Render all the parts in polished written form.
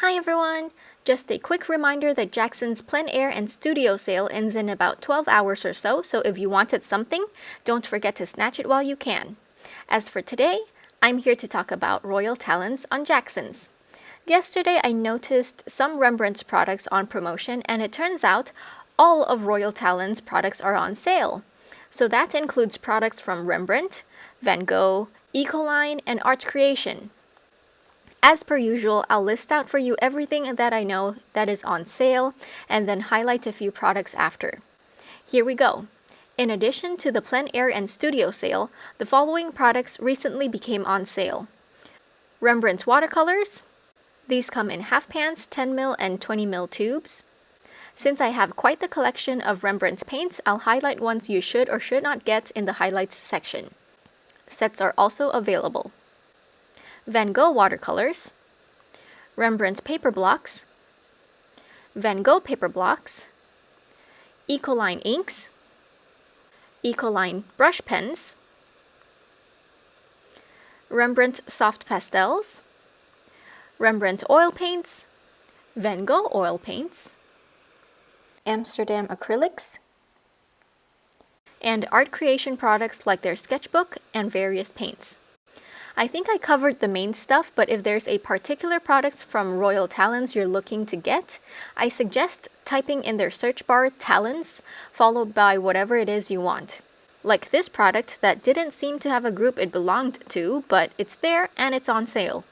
Hi everyone! Just a quick reminder that Jackson's plein air and studio sale ends in about 12 hours or so if you wanted something, don't forget to snatch it while you can. As for today, I'm here to talk about Royal Talens on Jackson's. Yesterday I noticed some Rembrandt products on promotion, and it turns out all of Royal Talens products are on sale. So that includes products from Rembrandt, Van Gogh, Ecoline, and Art Creation. As per usual, I'll list out for you everything that I know that is on sale and then highlight a few products after. Here we go. In addition to the plein air and studio sale, the following products recently became on sale. Rembrandt watercolors. These come in half pans, 10ml and 20ml tubes. Since I have quite the collection of Rembrandt paints, I'll highlight ones you should or should not get in the highlights section. Sets are also available. Van Gogh watercolors, Rembrandt paper blocks, Van Gogh paper blocks, Ecoline inks, Ecoline brush pens, Rembrandt soft pastels, Rembrandt oil paints, Van Gogh oil paints, Amsterdam acrylics, and art creation products like their sketchbook and various paints. I think I covered the main stuff, but if there's a particular product from Royal Talens you're looking to get, I suggest typing in their search bar Talens, followed by whatever it is you want. Like this product that didn't seem to have a group it belonged to, but it's there and it's on sale.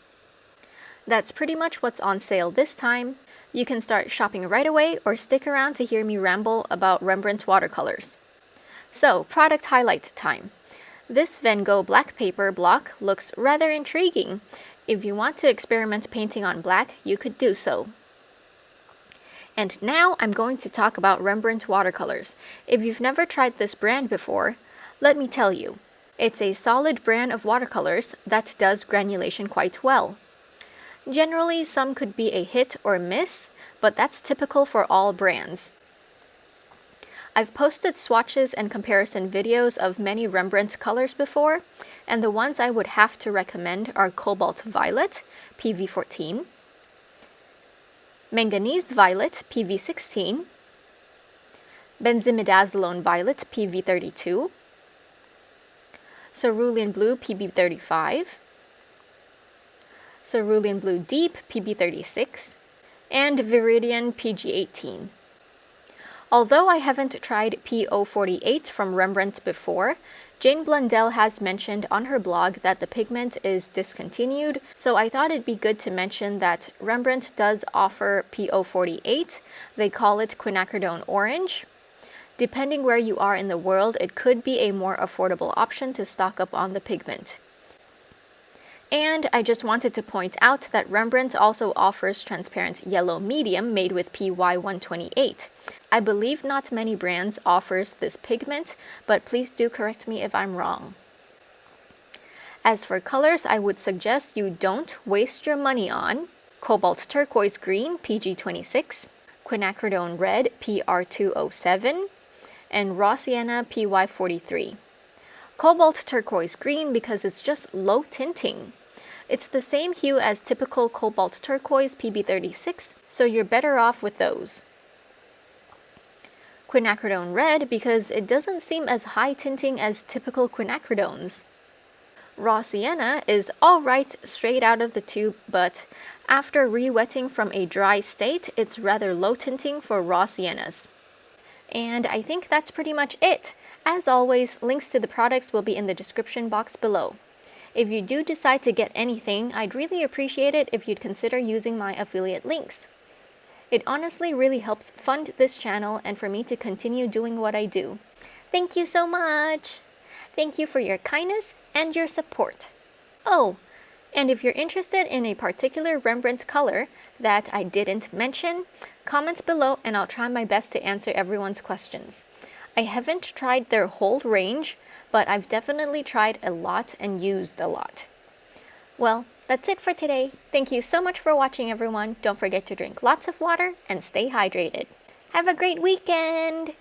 That's pretty much what's on sale this time. You can start shopping right away or stick around to hear me ramble about Rembrandt watercolors. So, product highlight time. This Van Gogh black paper block looks rather intriguing. If you want to experiment painting on black, you could do so. And now I'm going to talk about Rembrandt watercolors. If you've never tried this brand before, let me tell you. It's a solid brand of watercolors that does granulation quite well. Generally, some could be a hit or miss, but that's typical for all brands. I've posted swatches and comparison videos of many Rembrandt colors before, and the ones I would have to recommend are Cobalt Violet, PV14, Manganese Violet, PV16, Benzimidazolone Violet, PV32, Cerulean Blue, PB35, Cerulean Blue Deep, PB36, and Viridian, PG18. Although I haven't tried P048 from Rembrandt before, Jane Blundell has mentioned on her blog that the pigment is discontinued, so I thought it'd be good to mention that Rembrandt does offer P048. They call it quinacridone orange. Depending where you are in the world, it could be a more affordable option to stock up on the pigment. And I just wanted to point out that Rembrandt also offers transparent yellow medium made with PY128. I believe not many brands offers this pigment, but please do correct me if I'm wrong. As for colors, I would suggest you don't waste your money on Cobalt Turquoise Green, PG26, Quinacridone Red, PR207, and Raw Sienna, PY43. Cobalt Turquoise Green because it's just low tinting. It's the same hue as typical Cobalt Turquoise PB36, so you're better off with those. Quinacridone Red because it doesn't seem as high tinting as typical quinacridones. Raw Sienna is alright straight out of the tube, but after re-wetting from a dry state, it's rather low tinting for raw siennas. And I think that's pretty much it. As always, links to the products will be in the description box below. If you do decide to get anything, I'd really appreciate it if you'd consider using my affiliate links. It honestly really helps fund this channel and for me to continue doing what I do. Thank you so much! Thank you for your kindness and your support. Oh, and if you're interested in a particular Rembrandt color that I didn't mention, comment below and I'll try my best to answer everyone's questions. I haven't tried their whole range, but I've definitely tried a lot and used a lot. Well, that's it for today. Thank you so much for watching, everyone. Don't forget to drink lots of water and stay hydrated. Have a great weekend!